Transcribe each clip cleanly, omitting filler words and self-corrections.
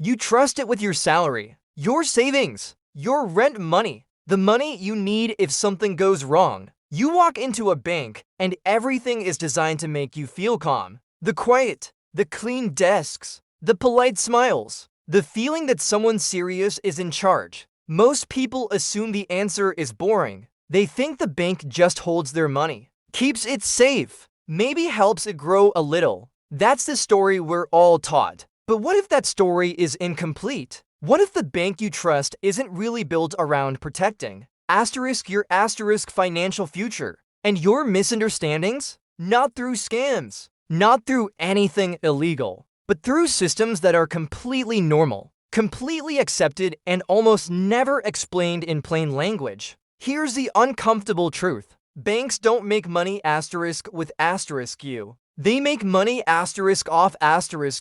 You trust it with your salary, your savings, your rent money, the money you need if something goes wrong. You walk into a bank, and everything is designed to make you feel calm. The quiet, the clean desks, the polite smiles, the feeling that someone serious is in charge. Most people assume the answer is boring. They think the bank just holds their money, keeps it safe, maybe helps it grow a little. That's the story we're all taught. But what if that story is incomplete? What if the bank you trust isn't really built around protecting your financial future and your misunderstandings? Not through scams, not through anything illegal, but through systems that are completely normal, completely accepted, and almost never explained in plain language. Here's the uncomfortable truth. Banks don't make money with you. They make money off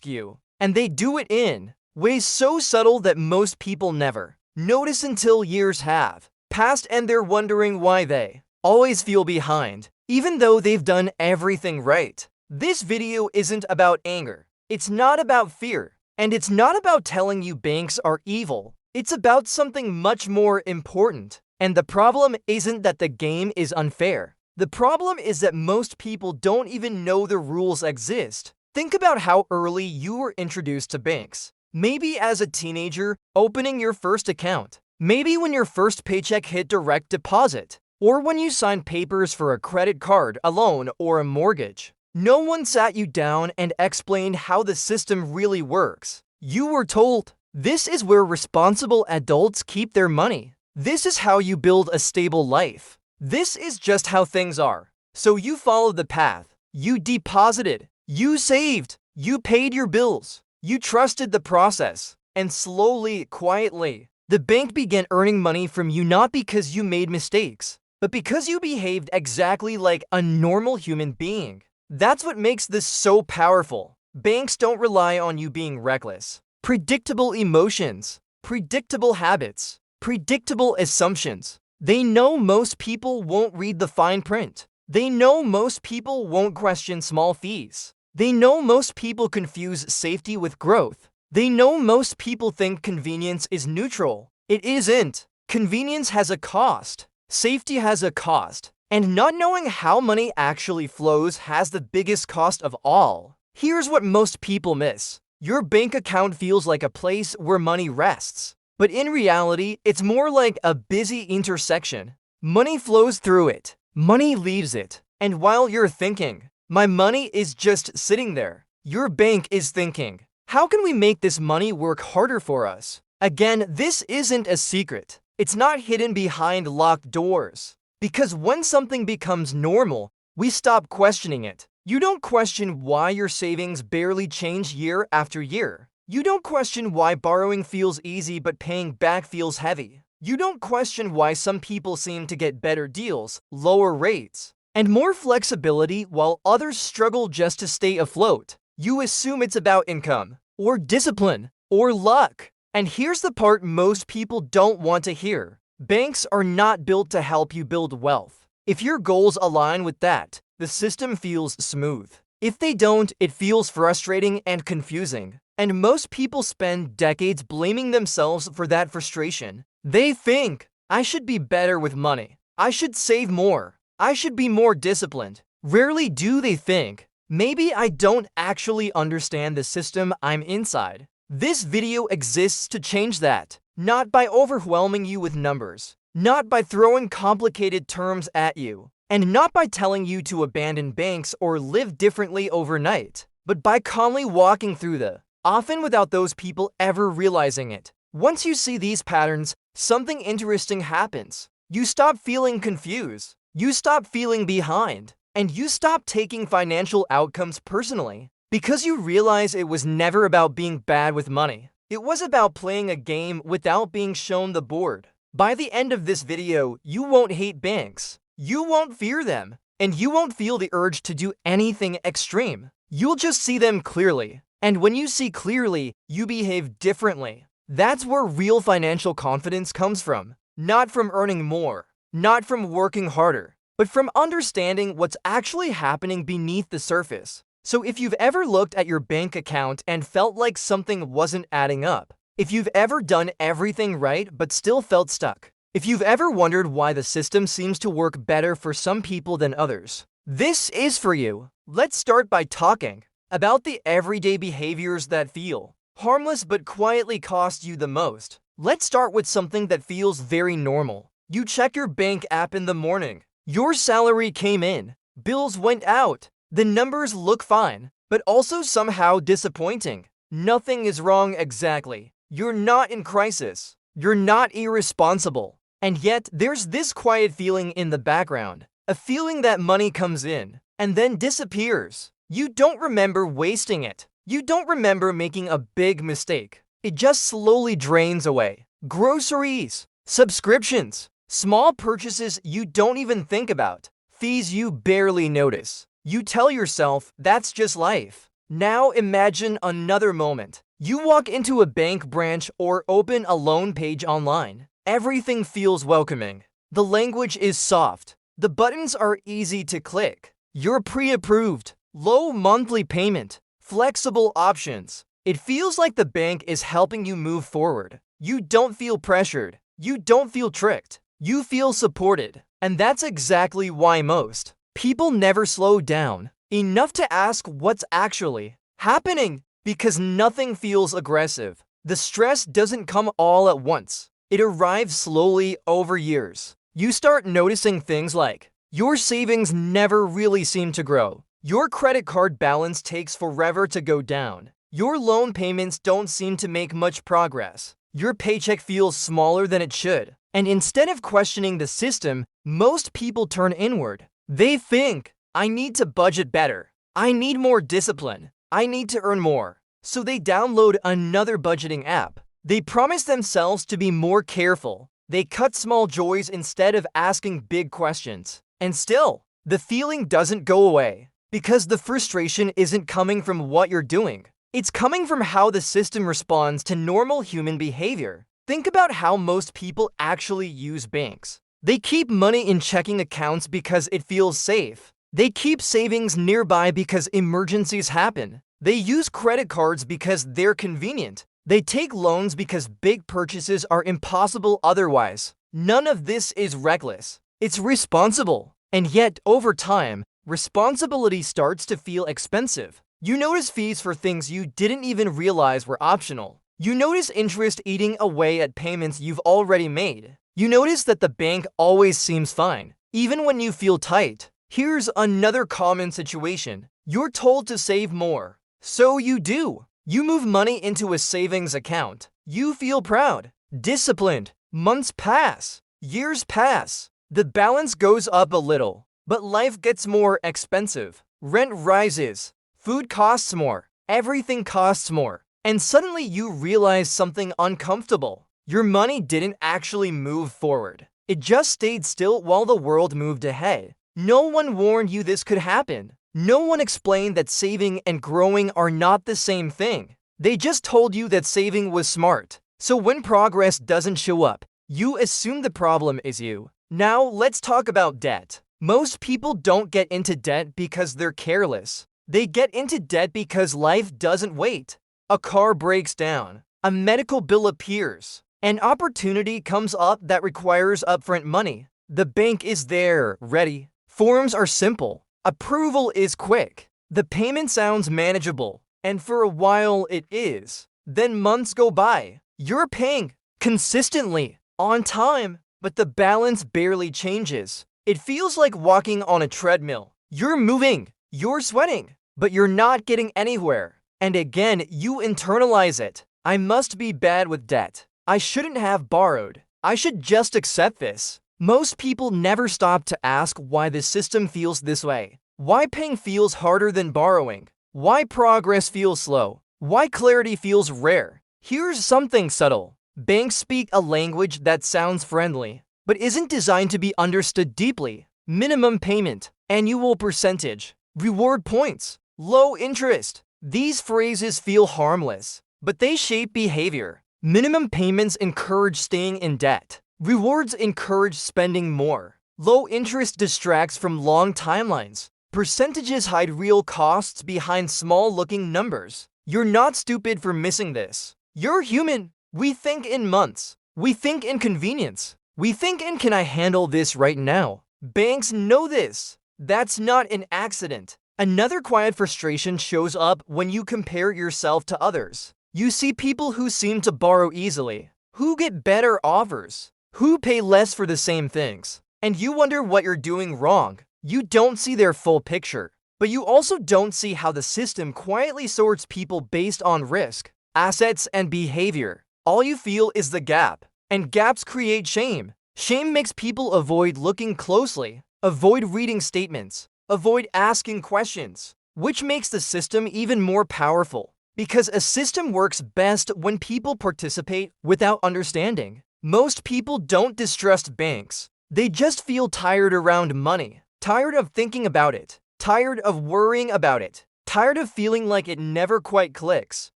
you. And they do it in ways so subtle that most people never notice until years have passed and they're wondering why they always feel behind, even though they've done everything right. This video isn't about anger. It's not about fear. And it's not about telling you banks are evil. It's about something much more important. And the problem isn't that the game is unfair. The problem is that most people don't even know the rules exist. Think about how early you were introduced to banks. Maybe as a teenager, opening your first account. Maybe when your first paycheck hit direct deposit. Or when you signed papers for a credit card, a loan, or a mortgage. No one sat you down and explained how the system really works. You were told, this is where responsible adults keep their money. This is how you build a stable life. This is just how things are. So you followed the path. You deposited. You saved. You paid your bills. You trusted the process. And slowly, quietly, the bank began earning money from you not because you made mistakes, but because you behaved exactly like a normal human being. That's what makes this so powerful. Banks don't rely on you being reckless. Predictable emotions, predictable habits, predictable assumptions. They know most people won't read the fine print. They know most people won't question small fees. They know most people confuse safety with growth. They know most people think convenience is neutral. It isn't. Convenience has a cost. Safety has a cost. And not knowing how money actually flows has the biggest cost of all. Here's what most people miss. Your bank account feels like a place where money rests. But in reality, it's more like a busy intersection. Money flows through it. Money leaves it. And while you're thinking, my money is just sitting there, your bank is thinking, how can we make this money work harder for us? Again, this isn't a secret. It's not hidden behind locked doors. Because when something becomes normal, we stop questioning it. You don't question why your savings barely change year after year. You don't question why borrowing feels easy but paying back feels heavy. You don't question why some people seem to get better deals, lower rates, and more flexibility while others struggle just to stay afloat. You assume it's about income, or discipline, or luck. And here's the part most people don't want to hear. Banks are not built to help you build wealth. If your goals align with that, the system feels smooth. If they don't, it feels frustrating and confusing. And most people spend decades blaming themselves for that frustration. They think, I should be better with money. I should save more. I should be more disciplined. Rarely do they think, maybe I don't actually understand the system I'm inside. This video exists to change that, not by overwhelming you with numbers, not by throwing complicated terms at you, and not by telling you to abandon banks or live differently overnight, but by calmly walking through often without those people ever realizing it. Once you see these patterns, something interesting happens. You stop feeling confused, you stop feeling behind, and you stop taking financial outcomes personally. Because you realize it was never about being bad with money. It was about playing a game without being shown the board. By the end of this video, you won't hate banks. You won't fear them. And you won't feel the urge to do anything extreme. You'll just see them clearly. And when you see clearly, you behave differently. That's where real financial confidence comes from. Not from earning more. Not from working harder. But from understanding what's actually happening beneath the surface. So if you've ever looked at your bank account and felt like something wasn't adding up, if you've ever done everything right but still felt stuck, if you've ever wondered why the system seems to work better for some people than others, this is for you. Let's start by talking about the everyday behaviors that feel harmless but quietly cost you the most. Let's start with something that feels very normal. You check your bank app in the morning. Your salary came in. Bills went out. The numbers look fine, but also somehow disappointing. Nothing is wrong exactly. You're not in crisis. You're not irresponsible. And yet, there's this quiet feeling in the background. A feeling that money comes in and then disappears. You don't remember wasting it. You don't remember making a big mistake. It just slowly drains away. Groceries, subscriptions, small purchases you don't even think about, fees you barely notice. You tell yourself that's just life. Now imagine another moment. You walk into a bank branch or open a loan page online. Everything feels welcoming. The language is soft. The buttons are easy to click. You're pre-approved. Low monthly payment. Flexible options. It feels like the bank is helping you move forward. You don't feel pressured. You don't feel tricked. You feel supported. And that's exactly why most people never slow down enough to ask what's actually happening, because nothing feels aggressive. The stress doesn't come all at once. It arrives slowly over years. You start noticing things like your savings never really seem to grow. Your credit card balance takes forever to go down. Your loan payments don't seem to make much progress. Your paycheck feels smaller than it should. And instead of questioning the system, most people turn inward. They think, I need to budget better. I need more discipline. I need to earn more. So they download another budgeting app. They promise themselves to be more careful. They cut small joys instead of asking big questions. And still, the feeling doesn't go away. Because the frustration isn't coming from what you're doing. It's coming from how the system responds to normal human behavior. Think about how most people actually use banks. They keep money in checking accounts because it feels safe. They keep savings nearby because emergencies happen. They use credit cards because they're convenient. They take loans because big purchases are impossible otherwise. None of this is reckless. It's responsible. And yet, over time, responsibility starts to feel expensive. You notice fees for things you didn't even realize were optional. You notice interest eating away at payments you've already made. You notice that the bank always seems fine, even when you feel tight. Here's another common situation. You're told to save more. So you do. You move money into a savings account. You feel proud, disciplined. Months pass. Years pass. The balance goes up a little, but life gets more expensive. Rent rises. Food costs more. Everything costs more. And suddenly you realize something uncomfortable. Your money didn't actually move forward. It just stayed still while the world moved ahead. No one warned you this could happen. No one explained that saving and growing are not the same thing. They just told you that saving was smart. So when progress doesn't show up, you assume the problem is you. Now let's talk about debt. Most people don't get into debt because they're careless. They get into debt because life doesn't wait. A car breaks down. A medical bill appears. An opportunity comes up that requires upfront money. The bank is there, ready. Forms are simple. Approval is quick. The payment sounds manageable. And for a while it is. Then months go by. You're paying consistently, on time, but the balance barely changes. It feels like walking on a treadmill. You're moving. You're sweating. But you're not getting anywhere. And again, you internalize it. I must be bad with debt. I shouldn't have borrowed. I should just accept this. Most people never stop to ask why the system feels this way. Why paying feels harder than borrowing. Why progress feels slow. Why clarity feels rare. Here's something subtle. Banks speak a language that sounds friendly, but isn't designed to be understood deeply. Minimum payment, annual percentage, reward points, low interest. These phrases feel harmless, but they shape behavior. Minimum payments encourage staying in debt. Rewards encourage spending more. Low interest distracts from long timelines. Percentages hide real costs behind small-looking numbers. You're not stupid for missing this. You're human. We think in months. We think in convenience. We think in can I handle this right now? Banks know this. That's not an accident. Another quiet frustration shows up when you compare yourself to others. You see people who seem to borrow easily, who get better offers, who pay less for the same things, and you wonder what you're doing wrong. You don't see their full picture, but you also don't see how the system quietly sorts people based on risk, assets, and behavior. All you feel is the gap, and gaps create shame. Shame makes people avoid looking closely, avoid reading statements, avoid asking questions, which makes the system even more powerful. Because a system works best when people participate without understanding. Most people don't distrust banks. They just feel tired around money, tired of thinking about it, tired of worrying about it, tired of feeling like it never quite clicks.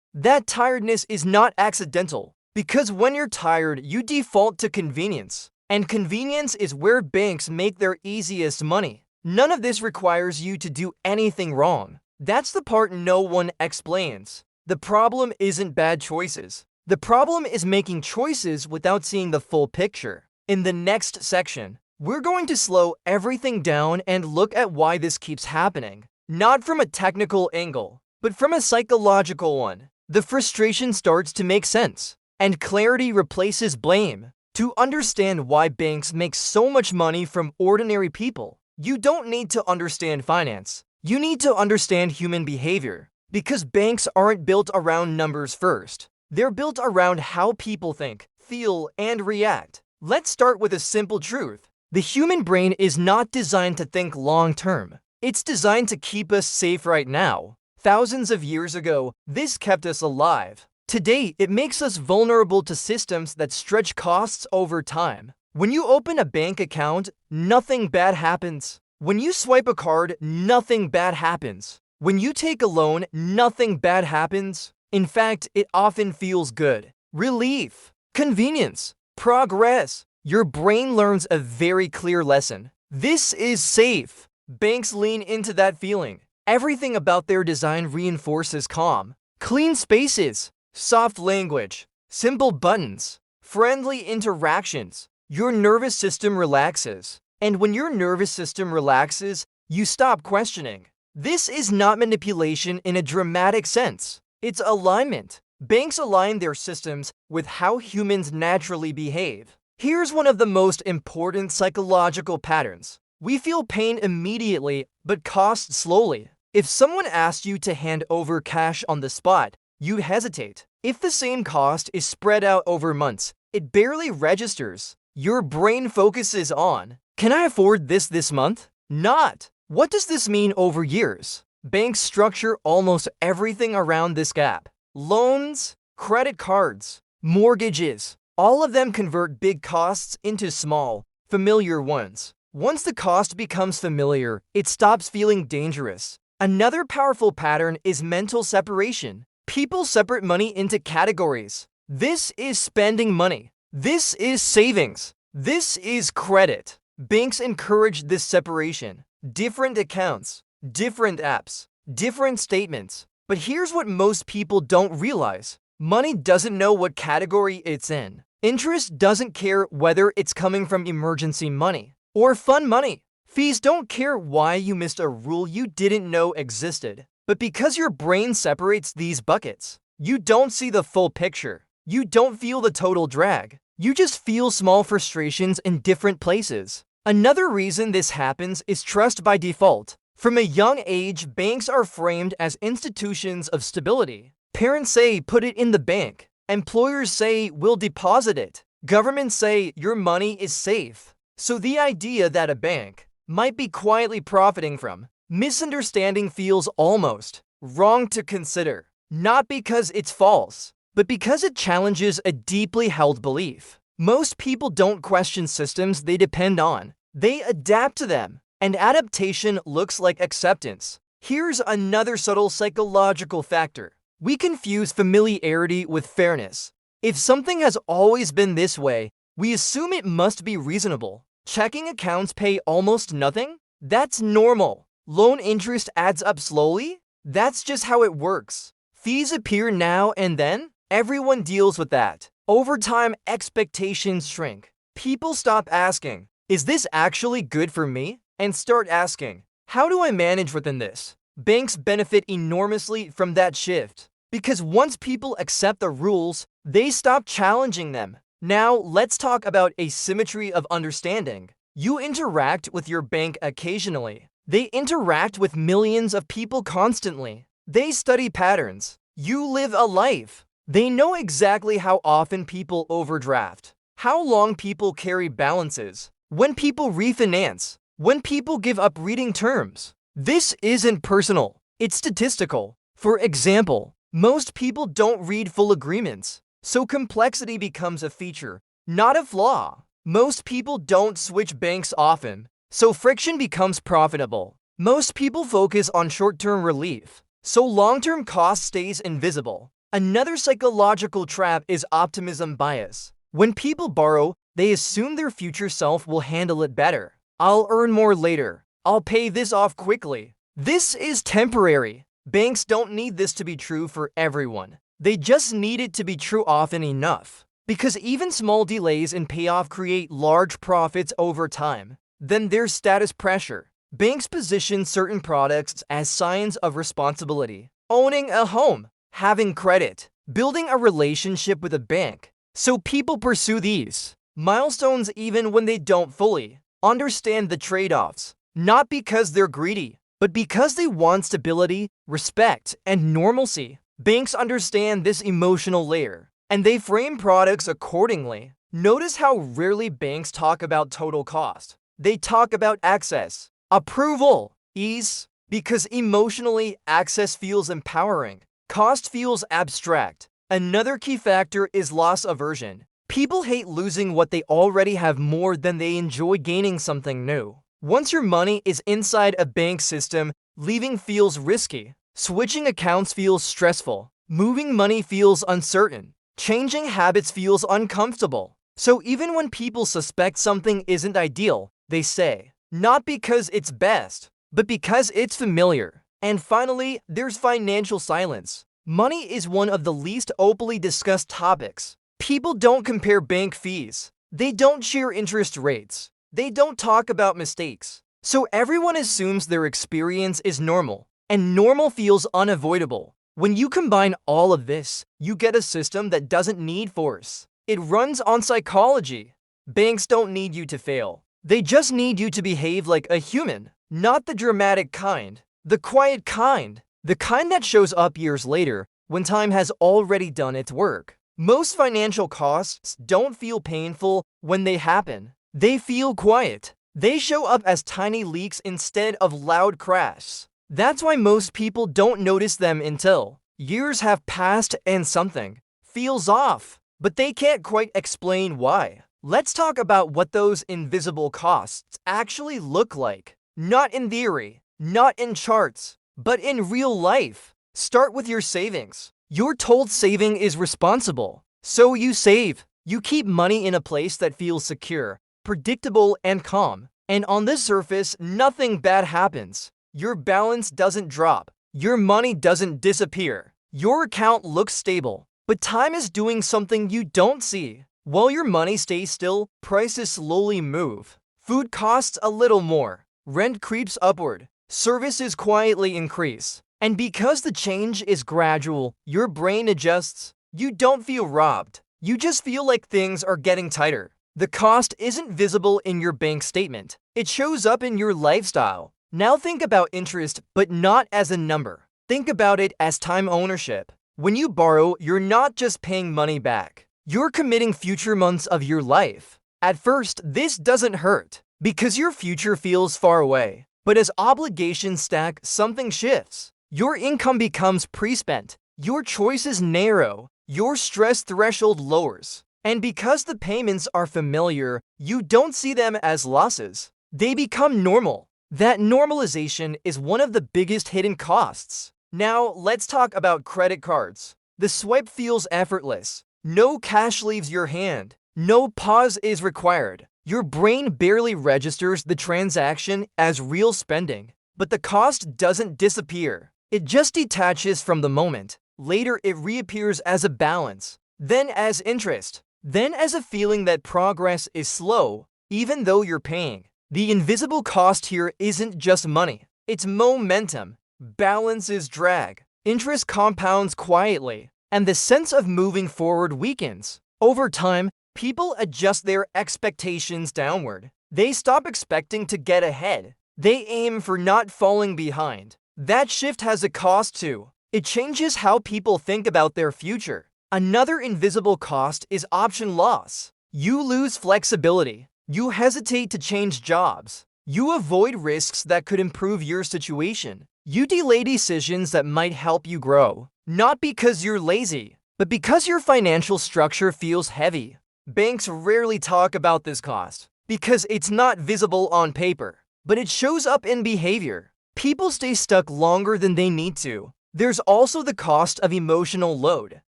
That tiredness is not accidental, because when you're tired, you default to convenience. And convenience is where banks make their easiest money. None of this requires you to do anything wrong. That's the part no one explains. The problem isn't bad choices. The problem is making choices without seeing the full picture. In the next section, we're going to slow everything down and look at why this keeps happening. Not from a technical angle, but from a psychological one. The frustration starts to make sense, and clarity replaces blame. To understand why banks make so much money from ordinary people, you don't need to understand finance. You need to understand human behavior, because banks aren't built around numbers first. They're built around how people think, feel, and react. Let's start with a simple truth. The human brain is not designed to think long-term. It's designed to keep us safe right now. Thousands of years ago, this kept us alive. Today, it makes us vulnerable to systems that stretch costs over time. When you open a bank account, nothing bad happens. When you swipe a card, nothing bad happens. When you take a loan, nothing bad happens. In fact, it often feels good. Relief, convenience, progress. Your brain learns a very clear lesson. This is safe. Banks lean into that feeling. Everything about their design reinforces calm. Clean spaces, soft language, simple buttons, friendly interactions. Your nervous system relaxes. And when your nervous system relaxes, you stop questioning. This is not manipulation in a dramatic sense. It's alignment. Banks align their systems with how humans naturally behave. Here's one of the most important psychological patterns. We feel pain immediately, but cost slowly. If someone asked you to hand over cash on the spot, you hesitate. If the same cost is spread out over months, it barely registers. Your brain focuses on, can I afford this month? Not, what does this mean over years? Banks structure almost everything around this gap. Loans, credit cards, mortgages, all of them convert big costs into small, familiar ones. Once the cost becomes familiar, it stops feeling dangerous. Another powerful pattern is mental separation. People separate money into categories. This is spending money. This is savings. This is credit. Banks encourage this separation. Different accounts, different apps, different statements. But here's what most people don't realize. Money doesn't know what category it's in. Interest doesn't care whether it's coming from emergency money or fun money. Fees don't care why you missed a rule you didn't know existed. But because your brain separates these buckets, you don't see the full picture. You don't feel the total drag. You just feel small frustrations in different places. Another reason this happens is trust by default. From a young age, banks are framed as institutions of stability. Parents say, put it in the bank. Employers say, we'll deposit it. Governments say, your money is safe. So the idea that a bank might be quietly profiting from misunderstanding feels almost wrong to consider. Not because it's false, but because it challenges a deeply held belief. Most people don't question systems they depend on. They adapt to them. And adaptation looks like acceptance. Here's another subtle psychological factor. We confuse familiarity with fairness. If something has always been this way, we assume it must be reasonable. Checking accounts pay almost nothing? That's normal. Loan interest adds up slowly? That's just how it works. Fees appear now and then. Everyone deals with that. Over time, expectations shrink. People stop asking, is this actually good for me? And start asking, how do I manage within this? Banks benefit enormously from that shift. Because once people accept the rules, they stop challenging them. Now, let's talk about asymmetry of understanding. You interact with your bank occasionally. They interact with millions of people constantly. They study patterns. You live a life. They know exactly how often people overdraft, how long people carry balances, when people refinance, when people give up reading terms. This isn't personal. It's statistical. For example, most people don't read full agreements, so complexity becomes a feature, not a flaw. Most people don't switch banks often, so friction becomes profitable. Most people focus on short-term relief, so long-term cost stays invisible. Another psychological trap is optimism bias. When people borrow, they assume their future self will handle it better. I'll earn more later. I'll pay this off quickly. This is temporary. Banks don't need this to be true for everyone. They just need it to be true often enough. Because even small delays in payoff create large profits over time. Then there's status pressure. Banks position certain products as signs of responsibility. Owning a home, having credit, building a relationship with a bank. So people pursue these milestones even when they don't fully understand the trade-offs. Not because they're greedy, but because they want stability, respect, and normalcy. Banks understand this emotional layer, and they frame products accordingly. Notice how rarely banks talk about total cost. They talk about access, approval, ease, because emotionally, access feels empowering. Cost feels abstract. Another key factor is loss aversion. People hate losing what they already have more than they enjoy gaining something new. Once your money is inside a bank system, leaving feels risky. Switching accounts feels stressful. Moving money feels uncertain. Changing habits feels uncomfortable. So even when people suspect something isn't ideal, they say, not because it's best, but because it's familiar. And finally, there's financial silence. Money is one of the least openly discussed topics. People don't compare bank fees. They don't share interest rates. They don't talk about mistakes. So everyone assumes their experience is normal, and normal feels unavoidable. When you combine all of this, you get a system that doesn't need force. It runs on psychology. Banks don't need you to fail. They just need you to behave like a human, not the dramatic kind, the quiet kind, the kind that shows up years later when time has already done its work. Most financial costs don't feel painful when they happen. They feel quiet. They show up as tiny leaks instead of loud crashes. That's why most people don't notice them until years have passed and something feels off, but they can't quite explain why. Let's talk about what those invisible costs actually look like. Not in theory, not in charts, but in real life. Start with your savings. You're told saving is responsible, so you save. You keep money in a place that feels secure, predictable, and calm. And on the surface, nothing bad happens. Your balance doesn't drop. Your money doesn't disappear. Your account looks stable. But time is doing something you don't see. While your money stays still, prices slowly move. Food costs a little more. Rent creeps upward. Services quietly increase. And because the change is gradual, your brain adjusts. You don't feel robbed. You just feel like things are getting tighter. The cost isn't visible in your bank statement. It shows up in your lifestyle. Now think about interest, but not as a number. Think about it as time ownership. When you borrow, you're not just paying money back. You're committing future months of your life. At first, this doesn't hurt, because your future feels far away. But as obligations stack, something shifts. Your income becomes pre-spent. Your choices narrow. Your stress threshold lowers. And because the payments are familiar, you don't see them as losses. They become normal. That normalization is one of the biggest hidden costs. Now, let's talk about credit cards. The swipe feels effortless. No cash leaves your hand. No pause is required. Your brain barely registers the transaction as real spending. But the cost doesn't disappear. It just detaches from the moment. Later, it reappears as a balance, then as interest, then as a feeling that progress is slow, even though you're paying. The invisible cost here isn't just money. It's momentum. Balance is drag. Interest compounds quietly, and the sense of moving forward weakens. Over time, people adjust their expectations downward. They stop expecting to get ahead. They aim for not falling behind. That shift has a cost too. It changes how people think about their future. Another invisible cost is option loss. You lose flexibility. You hesitate to change jobs. You avoid risks that could improve your situation. You delay decisions that might help you grow. Not because you're lazy, but because your financial structure feels heavy. Banks rarely talk about this cost because it's not visible on paper, but it shows up in behavior. People stay stuck longer than they need to. There's also the cost of emotional load.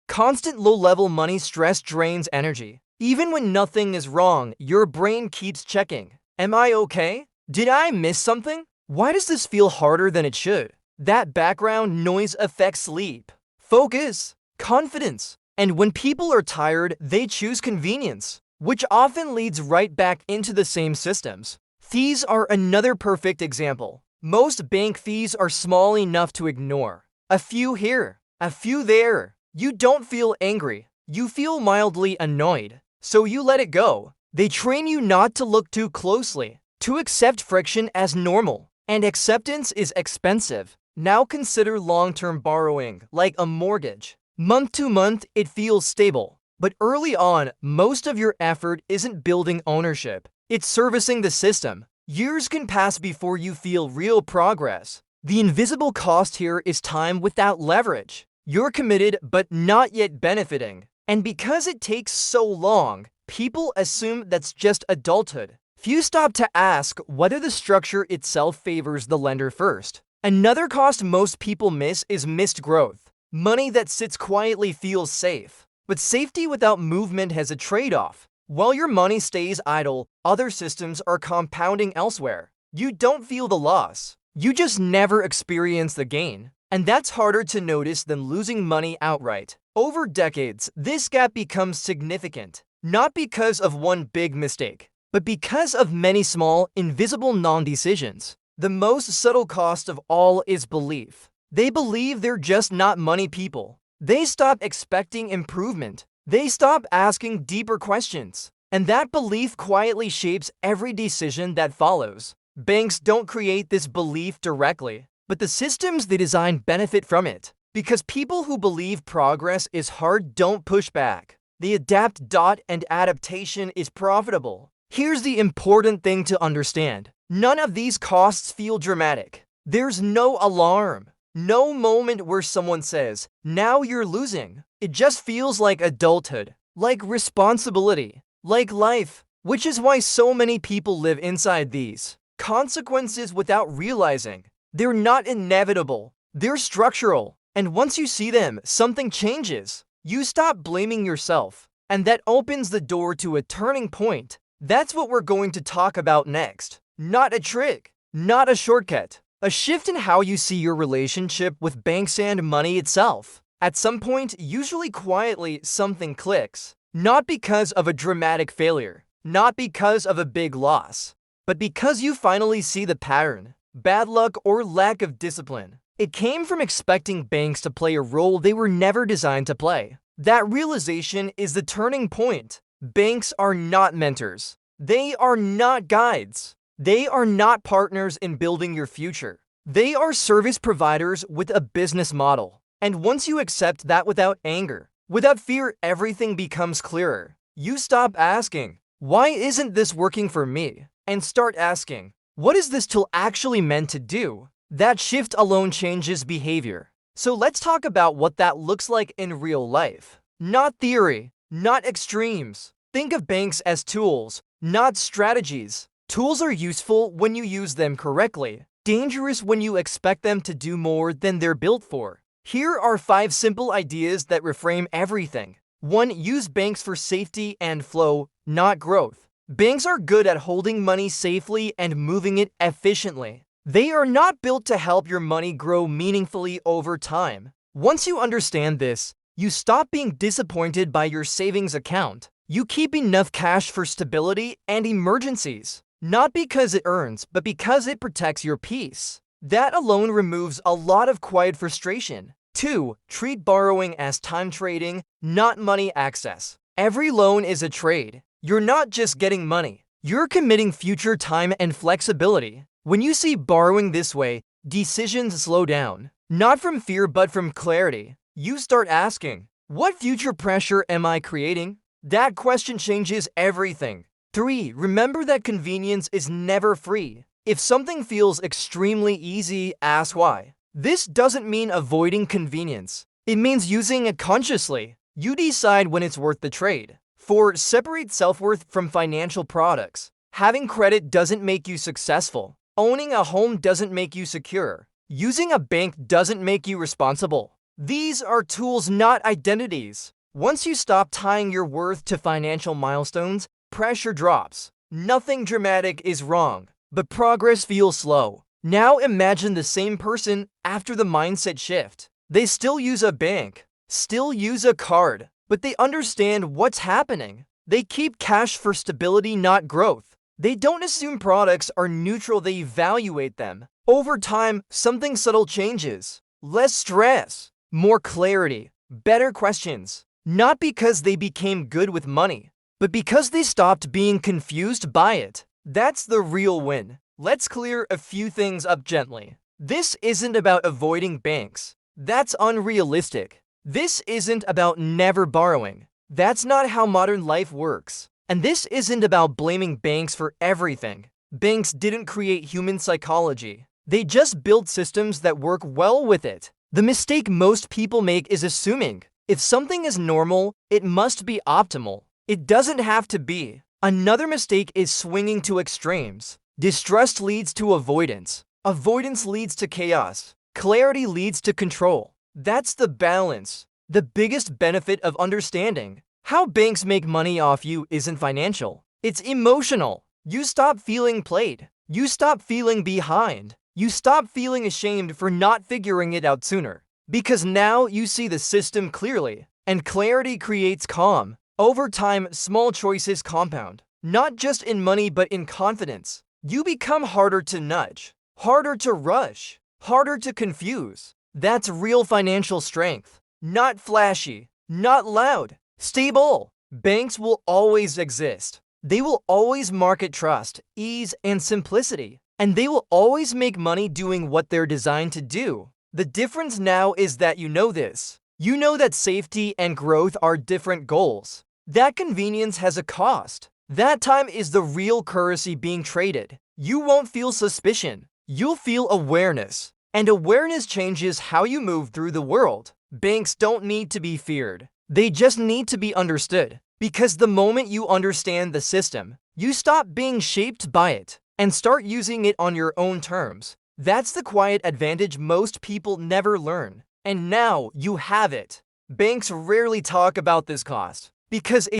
Constant low-level money stress drains energy. Even when nothing is wrong, your brain keeps checking. Am I okay? Did I miss something? Why does this feel harder than it should? That background noise affects sleep, focus, confidence. And when people are tired, they choose convenience, which often leads right back into the same systems. Fees are another perfect example. Most bank fees are small enough to ignore. A few here, a few there. You don't feel angry. You feel mildly annoyed. So you let it go. They train you not to look too closely, to accept friction as normal. And acceptance is expensive. Now consider long-term borrowing, like a mortgage. Month to month, it feels stable. But early on, most of your effort isn't building ownership. It's servicing the system. Years can pass before you feel real progress. The invisible cost here is time without leverage. You're committed but not yet benefiting. And because it takes so long, people assume that's just adulthood. Few stop to ask whether the structure itself favors the lender first. Another cost most people miss is missed growth. Money that sits quietly feels safe. But safety without movement has a trade-off. While your money stays idle, other systems are compounding elsewhere. You don't feel the loss. You just never experience the gain. And that's harder to notice than losing money outright. Over decades, this gap becomes significant, not because of one big mistake, but because of many small, invisible non-decisions. The most subtle cost of all is belief. They believe they're just not money people. They stop expecting improvement. They stop asking deeper questions. And that belief quietly shapes every decision that follows. Banks don't create this belief directly, but the systems they design benefit from it. Because people who believe progress is hard don't push back. They adapt. And adaptation is profitable. Here's the important thing to understand. None of these costs feel dramatic. There's no alarm. No moment where someone says, now you're losing. It just feels like adulthood, like responsibility, like life, which is why so many people live inside these consequences without realizing. They're not inevitable. They're structural. And once you see them, something changes. You stop blaming yourself. And that opens the door to a turning point. That's what we're going to talk about next. Not a trick, not a shortcut. A shift in how you see your relationship with banks and money itself. At some point, usually quietly, something clicks. Not because of a dramatic failure, not because of a big loss, but because you finally see the pattern. Bad luck or lack of discipline. It came from expecting banks to play a role they were never designed to play. That realization is the turning point. Banks are not mentors. They are not guides. They are not partners in building your future. They are service providers with a business model. And once you accept that without anger, without fear, everything becomes clearer. You stop asking, why isn't this working for me? And start asking, what is this tool actually meant to do? That shift alone changes behavior. So let's talk about what that looks like in real life. Not theory, not extremes. Think of banks as tools, not strategies. Tools are useful when you use them correctly, dangerous when you expect them to do more than they're built for. Here are 5 simple ideas that reframe everything. 1. Use banks for safety and flow, not growth. Banks are good at holding money safely and moving it efficiently. They are not built to help your money grow meaningfully over time. Once you understand this, you stop being disappointed by your savings account. You keep enough cash for stability and emergencies, not because it earns, but because it protects your peace. That alone removes a lot of quiet frustration. 2. Treat borrowing as time trading, not money access. Every loan is a trade. You're not just getting money. You're committing future time and flexibility. When you see borrowing this way, decisions slow down. Not from fear, but from clarity. You start asking, what future pressure am I creating? That question changes everything. 3. Remember that convenience is never free. If something feels extremely easy, ask why. This doesn't mean avoiding convenience. It means using it consciously. You decide when it's worth the trade. 4. Separate self-worth from financial products. Having credit doesn't make you successful. Owning a home doesn't make you secure. Using a bank doesn't make you responsible. These are tools, not identities. Once you stop tying your worth to financial milestones, pressure drops. Nothing dramatic is wrong, but progress feels slow. Now imagine the same person after the mindset shift. They still use a bank, still use a card, but they understand what's happening. They keep cash for stability, not growth. They don't assume products are neutral, they evaluate them. Over time, something subtle changes. Less stress, more clarity, better questions. Not because they became good with money, but because they stopped being confused by it. That's the real win. Let's clear a few things up gently. This isn't about avoiding banks. That's unrealistic. This isn't about never borrowing. That's not how modern life works. And this isn't about blaming banks for everything. Banks didn't create human psychology. They just built systems that work well with it. The mistake most people make is assuming if something is normal, it must be optimal. It doesn't have to be. Another mistake is swinging to extremes. Distrust leads to avoidance. Avoidance leads to chaos. Clarity leads to control. That's the balance. The biggest benefit of understanding how banks make money off you isn't financial. It's emotional. You stop feeling played. You stop feeling behind. You stop feeling ashamed for not figuring it out sooner. Because now you see the system clearly, and clarity creates calm. Over time, small choices compound, not just in money but in confidence. You become harder to nudge, harder to rush, harder to confuse. That's real financial strength. Not flashy, not loud, stable. Banks will always exist. They will always market trust, ease, and simplicity. And they will always make money doing what they're designed to do. The difference now is that you know this. You know that safety and growth are different goals. That convenience has a cost. That time is the real currency being traded. You won't feel suspicion. You'll feel awareness. And awareness changes how you move through the world. Banks don't need to be feared. They just need to be understood. Because the moment you understand the system, you stop being shaped by it and start using it on your own terms. That's the quiet advantage most people never learn. And now you have it. Banks rarely talk about this cost because